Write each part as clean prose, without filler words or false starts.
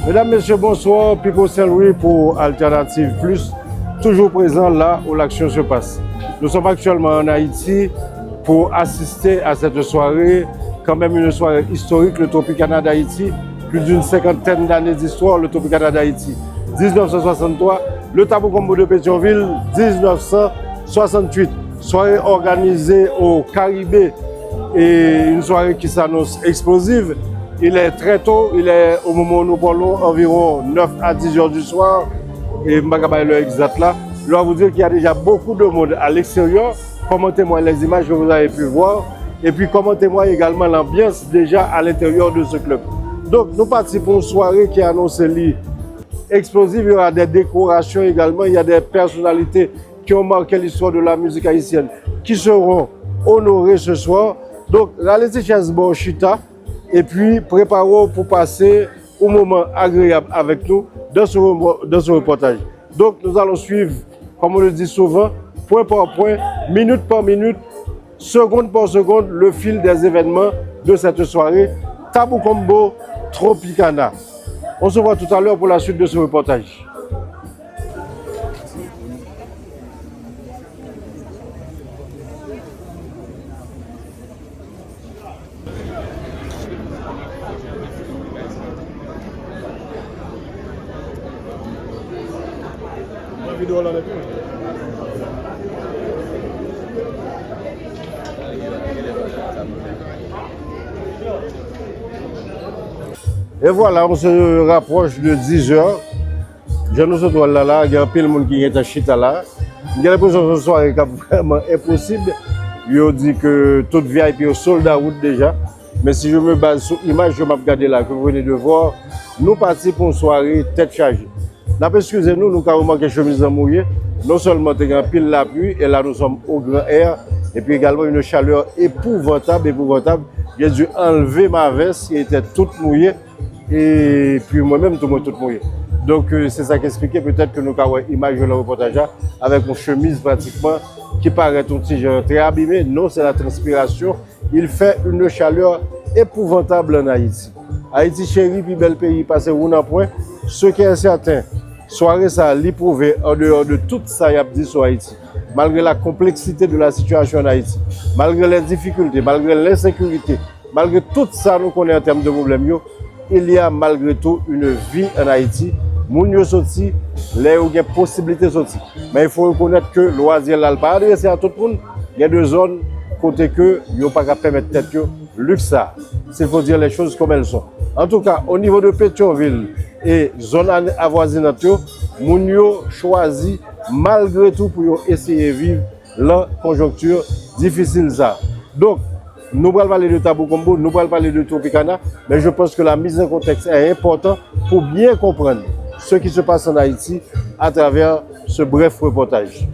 Mesdames, Messieurs, bonsoir. Pico Saint-Louis pour Alternative Plus, toujours présent là où l'action se passe. Nous sommes actuellement en Haïti pour assister à cette soirée, quand même une soirée historique, le Tropicana d'Haïti. Plus d'une cinquantaine d'années d'histoire, le Tropicana d'Haïti. 1963, le Tabou Combo de Pétionville, 1968. Soirée organisée au Caribé et une soirée qui s'annonce explosive. Il est très tôt, il est au moment où nous parlons environ 9 à 10 heures du soir. Et je ne vais pas l'heure exacte là. Je dois vous dire qu'il y a déjà beaucoup de monde à l'extérieur. Commentez-moi les images que vous avez pu voir. Et puis commentez-moi également l'ambiance déjà à l'intérieur de ce club. Donc nous participons pour une soirée qui est annoncée explosive. Il y aura des décorations également. Il y a des personnalités qui ont marqué l'histoire de la musique haïtienne qui seront honorées ce soir. Donc réalisez chez Chita. Et puis, préparons pour passer un moment agréable avec nous dans ce reportage. Donc, nous allons suivre, comme on le dit souvent, point par point, minute par minute, seconde par seconde, le fil des événements de cette soirée. Tabou Combo Tropicana. On se voit tout à l'heure pour la suite de ce reportage. Et voilà, on se rapproche de 10 heures. Je nous retrouve là, il y a un peu de monde qui est à Chita là. Il y a l'impression que ce soir est vraiment impossible. Il dit que toute VIP est sold out déjà. Mais si je me base sur l'image que je vais regarder là, que vous venez de voir, nous partons pour une soirée tête chargée. Excusez-nous, nous avons manqué chemise mouillée. Non seulement il y a un pile la pluie, et là nous sommes au grand air, et puis également une chaleur épouvantable. J'ai dû enlever ma veste qui était toute mouillée, et puis moi-même tout mouillé. Donc c'est ça qui expliquait peut-être que nous avons une image de le reportage avec une chemise pratiquement qui paraît un petit genre très abîmé. Non, c'est la transpiration. Il fait une chaleur épouvantable en Haïti. Haïti chéri, puis bel pays, passé où un point. Ce qui est certain, soirée ça l'éprouvé en dehors de tout ça y a dit sur Haïti. Malgré la complexité de la situation en Haïti, malgré les difficultés, malgré l'insécurité, malgré tout ça nous connaissons en termes de problèmes, il y a malgré tout une vie en Haïti. Moun yo sorti, là où il y a possibilité de sortir. Mais il faut reconnaître que loisir là pas adressé à tout le monde. Il y a deux zones côté que yo pas capable permettre tête yo luxe. S'il faut dire les choses comme elles sont. En tout cas, au niveau de Pétionville et zone avoisinante, moun yo choisi malgré tout pour essayer de vivre la conjoncture difficile ça. Donc nous allons parler de Tabou Combo, nous allons parler de Tropicana, mais je pense que la mise en contexte est importante pour bien comprendre ce qui se passe en Haïti à travers ce bref reportage.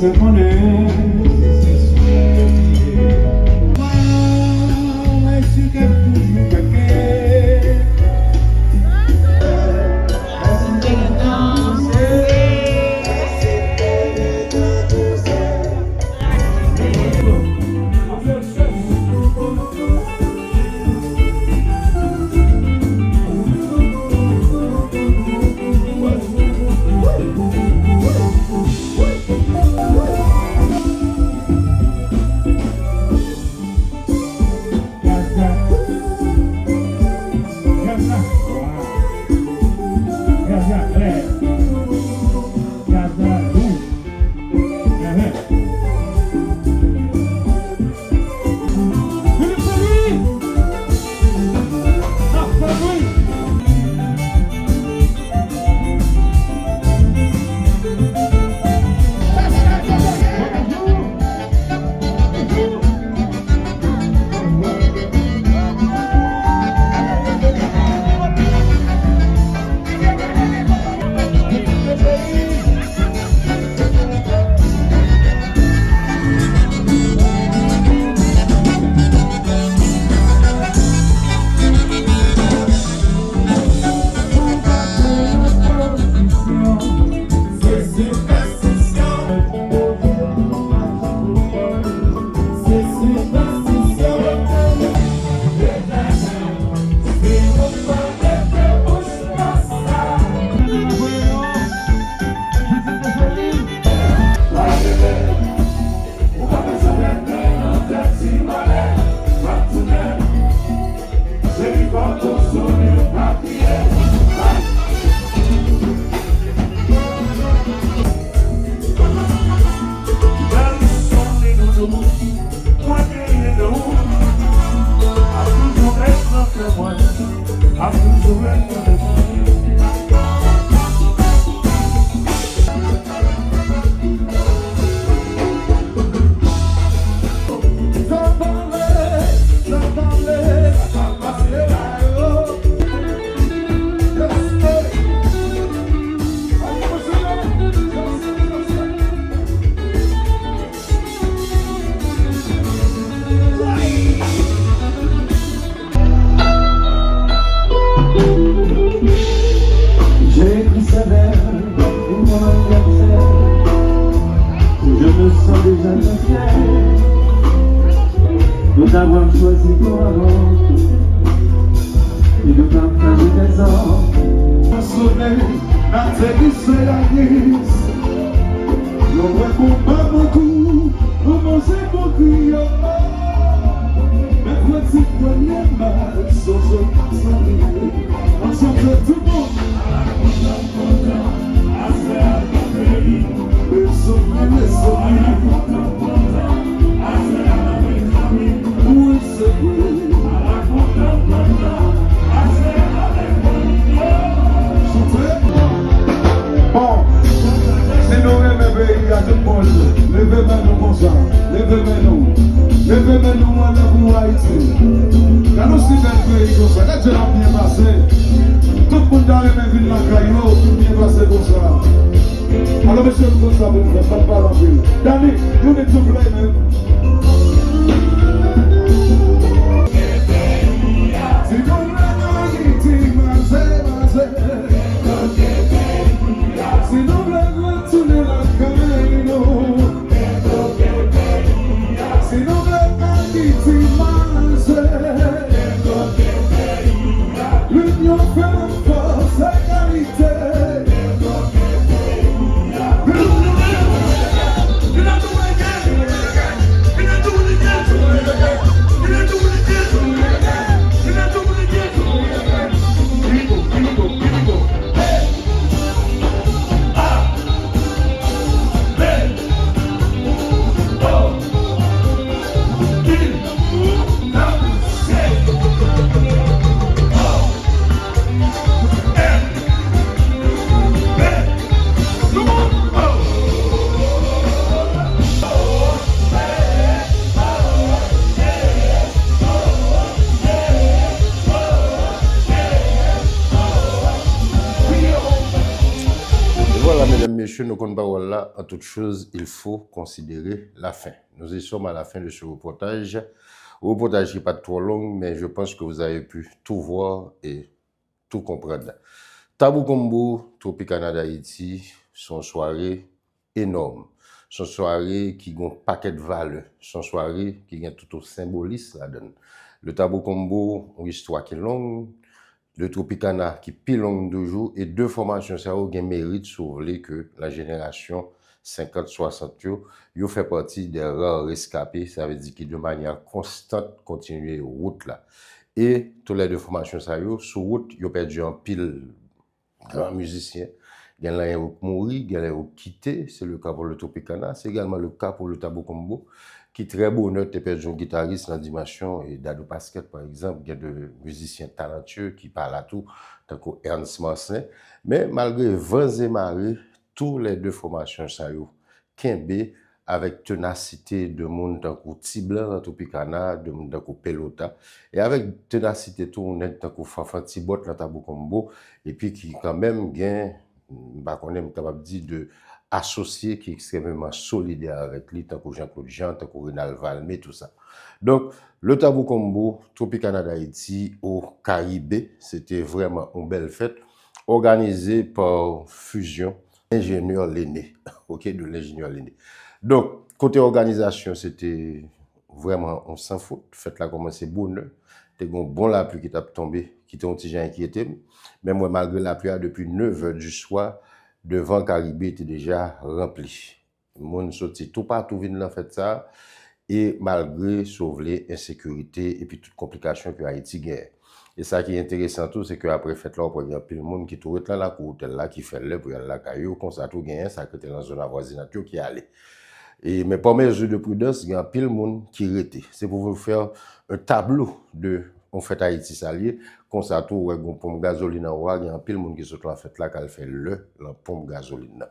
C'est mon Nous avons choisi pour avant et de partager des ans. Au soleil, la télé c'est la glisse. Nous ne pas beaucoup, nous mangeons beaucoup. Mais quand tu connais mal, sans ensemble tout le monde. Levez-nous comme ça, levez-nous à la boue Haïti. Quand nous sommes pays comme ça, quand tu as bien passé, tout le monde dans les mêmes villes, tout bien passé comme ça. Alors monsieur le conseil, vous ne faites pas l'envie. Danny, you need to play, man. You're not doing qu'on parole là, en toute chose, il faut considérer la fin. Nous y sommes à la fin de ce reportage. Un reportage qui n'est pas trop long, mais je pense que vous avez pu tout voir et tout comprendre. Tabou Combo, Tropicana d'Haïti, son soirée énorme. Son soirée qui a un paquet de valeurs. Son soirée qui a tout au symbolisme là-dedans. Le Tabou Combo, une histoire qui est longue. Le Tropicana qui est plus longue de jour. Et deux formations, ça a un mérite sauver que la génération 50-60, yo fait partie des rares rescapés. Ça veut dire qu'ils de manière constante continuer route là. Et tous les deux formations, ça yo, sur route, yo perdu un pile grand musicien. Il y en a un qui mort, il y en a un qui quitté, c'est le cas pour le Tropicana, c'est également le cas pour le Tabou Combo, qui très bonheur te perdu un guitariste dans la dimension, et Dadou Pasquette par exemple, il y a de musiciens talentueux qui parlent à tout, tant que Ernst Marcelin, mais malgré vents et marées, tous les deux formations, ça yo, Kembe, avec ténacité de monde tant que Tiblan dans Tropicana, de monde tant que Pelota, et avec ténacité tout on est tant que Fanfan Tibot dans Tabou Combo, et puis qui quand même gagne, on est capable de dire de associé qui est extrêmement solidaire avec lui, tant que Jean-Claude Jean, tant que Renal Valmé, tout ça. Donc, le Tabou Combo, Tropicana d'Haïti au Caribé, c'était vraiment une belle fête, organisée par Fusion, ingénieur Lenné, ok, de l'ingénieur Lenné. Donc, côté organisation, c'était vraiment, on s'en fout. Fête là a commencé bonheur. T'es bon la pluie qui t'a tombé, qui t'a un petit gens inquiété. Mais moi, malgré la pluie, depuis 9h du soir, devant Caribé était déjà rempli. Le monde sorti tout partout, vient dans fait ça. Et malgré sauver l'insécurité et puis toute complication que Haïti gagne. Et ça qui est intéressant tout, c'est qu'après fête là, on prend un peu le monde qui trouve là la cour là, qui fait là pour aller la caillou, comme ça tout gagne, ça qui était dans la zone avoisinante qui allait. Et mais par mesure de prudence, il y a un pile monde qui rete. C'est pour vous faire un tableau de on fait Haïti salier, comme ça tout ouais gon pompe gasoline en roi, il y a un pile monde qui saute la fête là qu'elle fait la pompe gasoline.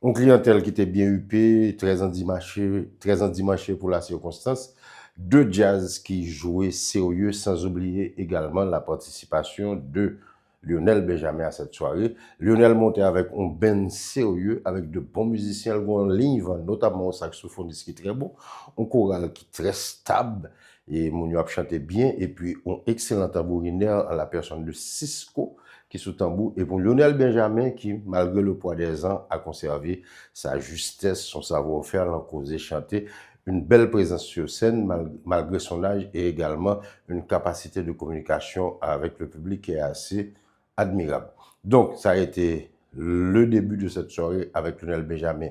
Une clientèle qui était bien huppée, très endimanchée pour la circonstance. Deux jazz qui jouaient sérieux, sans oublier également la participation de Lionel Benjamin à cette soirée. Lionel montait avec un band sérieux, avec de bons musiciens en ligne, notamment un saxophoniste qui est très bon, un choral qui est très stable, et mon a chanté bien, et puis un excellent tambourinaire en la personne de Cisco, qui est sous tambour, et pour Lionel Benjamin, qui, malgré le poids des ans, a conservé sa justesse, son savoir-faire, l'en causé chanter, une belle présence sur scène malgré son âge, et également une capacité de communication avec le public qui est assez admirable. Donc, ça a été le début de cette soirée avec Lionel Benjamin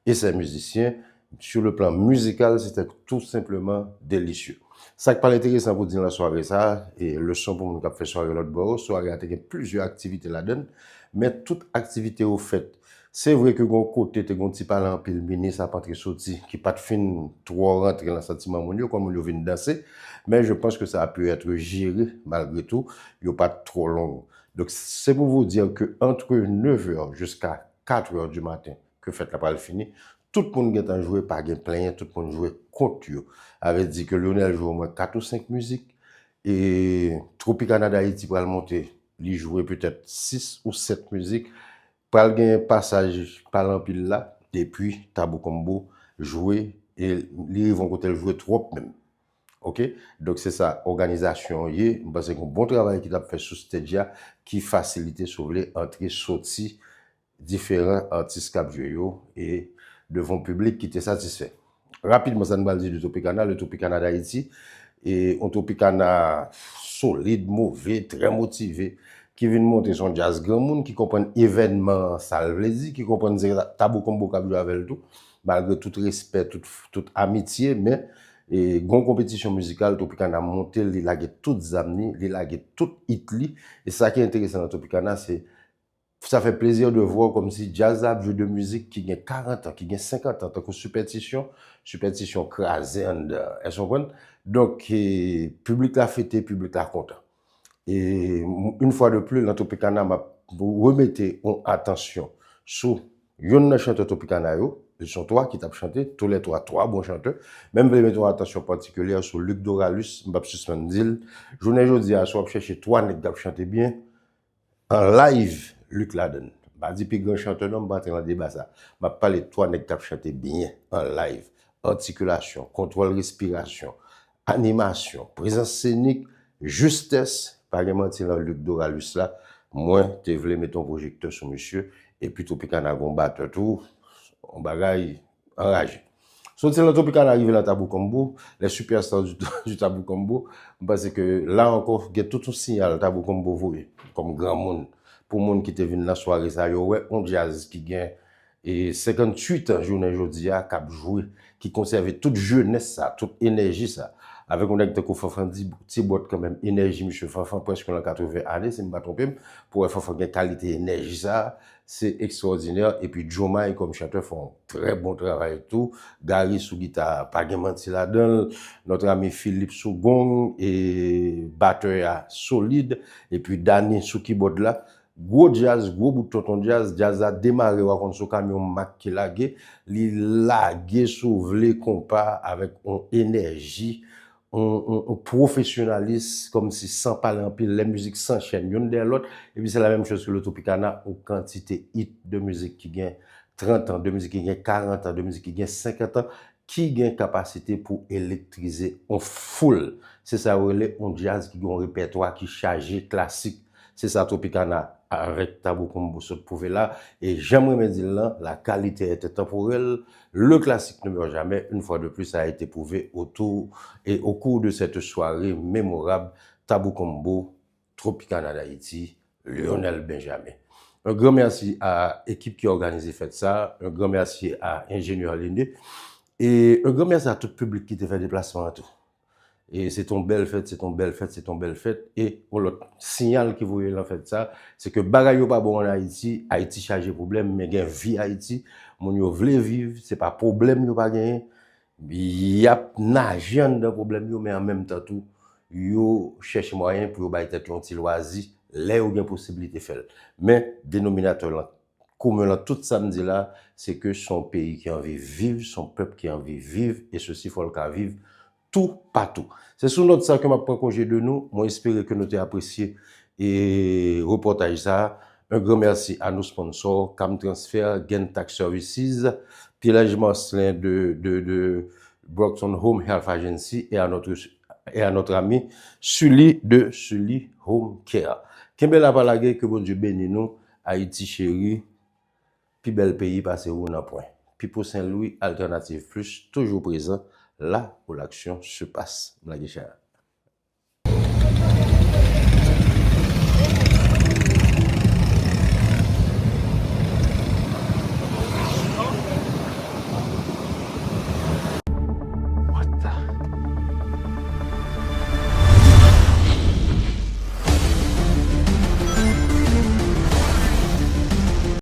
et ses musiciens. Sur le plan musical, c'était tout simplement délicieux. Ça qui parle intéressant pour dire la soirée, ça, et le son pour nous qui a fait soirée l'autre bord, soirée a plusieurs activités là-dedans, mais toute activité au fait. C'est vrai que mon côté, tu as un petit parlant en pile ministre à Patrick Sauti, qui pas de fin trop rentrer dans le sentiment mondial, comme on vient danser, mais je pense que ça a pu être géré malgré tout, il n'y a pas trop long. Donc, c'est pour vous dire que entre 9h jusqu'à 4h du matin, que fête la parole finie, tout le monde qui a joué par plein, tout le monde jouait contre eux. Avait dit que Lionel joue au moins 4 ou 5 musiques, et Tropicana d'Haïti pour le monter, il jouait peut-être 6 ou 7 musiques. Pral gen un passage par l'empile là, et puis Tabou Combo jouer, et les vont côté jouer trop même. Ok? Donc c'est ça, organisation y parce que un bon travail qui a fait sur stage qui facilite sur les entrées sorties différents artistes cap et devant public qui était satisfait. Rapidement, ça nous va dire du Tropicana, le Tropicana d'Haïti, et un Tropicana solide, mauvais, très motivé, qui vient monter son jazz grand monde, qui comprend événement, ça veut dire, qui comprend Tabou Combo avec tout, malgré tout respect, toute amitié, mais et grande compétition musicale, Tropicana monté, il a toutes amenées, il a toutes hitli, et ça qui est intéressant dans Tropicana, c'est ça fait plaisir de voir comme si jazz a jeu de musique qui a 40 ans, qui a 50 ans, tant que superstition crasée, donc public l'a fêté, public l'a content. Et une fois de plus, l'Tropicana m'a remetté en attention sur yon chanteur Tropicana yo, ils sont trois qui t'ont chanté, tous les trois bons chanteurs. Même vous mettez attention particulière sur Luc Doralus, Mbapsus Mandil. Journée jeudi à soir chercher trois nèg qui chanté bien en live Luc Laden. Bah, dit puis grand chanteur, non, pas dans le débat ça. M'a parlé de trois nègres qui ont chanté bien en live. Articulation, contrôle respiration, animation, présence scénique, justesse. Pas vraiment, c'est dans Luc Doralus là. Moi, tu voulais mettre ton projecteur sur monsieur, et puis tout puis qu'on a un batteur tout, on bagaille enragé. So, c'est l'autre qui arrive dans Tabou Combo, les superstars du Tabou Combo, parce que là encore, il y a tout un signal Tabou Combo voué, comme grand monde. Pour monde qui te venu la soirée, ça y ouais, on jazz qui gagne et 58 ans journée aujourd'hui à cap jouer, qui conserve toute jeunesse ça, toute énergie ça. Avec on a que Fafan petit boîte quand même énergie monsieur Fafan presque dans 80 années, c'est me pas tromper pour Fafan gagne qualité énergie ça, c'est extraordinaire et puis Joma comme chanteur font très bon travail et tout. Gary sous guitare, pas gain menti là-dedans, notre ami Philippe sous gong et batteur solide et puis Danny sous keyboard là. Gros jazz, gros bout de tonton jazz, jazz a démarré wakon sou camion Mac qui lagué, li lagué sous vle compas avec une énergie, un professionnalisme comme si sans parler en pile, les musiques s'enchaînent l'une derrière l'autre et puis c'est la même chose que l'Autopicana, une quantité hit de musique qui gagne 30 ans, de musique qui gagne 40 ans, de musique qui gagne 50 ans, qui gagne capacité pour électriser en foule. C'est ça un jazz qui a un répertoire qui chargé classique. C'est ça Tropicana avec Tabou Combo se prouver là et j'aimerais me dire là la qualité était temporelle, le classique ne meurt jamais, une fois de plus ça a été prouvé autour et au cours de cette soirée mémorable Tabou Combo Tropicana d'Haïti Lionel Benjamin. Un grand merci à l'équipe qui a organisé ça, un grand merci à Ingénieur Linné et un grand merci à tout le public qui a fait déplacement à tout. Et c'est ton belle fête, c'est ton belle fête, c'est ton belle fête. Et pour le signal qui vous en fait ça, c'est que bagaille pas bon en Haïti, Haïti chargé problème, mais gain vie Haïti, mon yo vle vivre, c'est pas problème yo pas gagner. Il y a nager dans problème yo, mais en même temps tout, yo cherche moyen pour yo bailler tête un petit loisir, là où gain possibilité faire. Mais dénominateur là, comme là tout samedi là, c'est que son pays qui a envie de vivre, son peuple qui a envie de vivre, et ceci faut le cas vivre tout partout. C'est sous notre ça que m'a prend congé de nous. Moi, j'espère que nous t'avons apprécié et reportage ça. Un grand merci à nos sponsors, Cam Transfer, Gain Tax Services, Pillage Marcelin de Brockton Home Health Agency et à notre ami Sully de Sully Home Care. Kembel la palagé, que bon Dieu bénisse nous, Haïti chéri, puis bel pays passé où n'a point. Puis pour Saint-Louis, Alternative Plus, toujours présent là où l'action se passe. Blague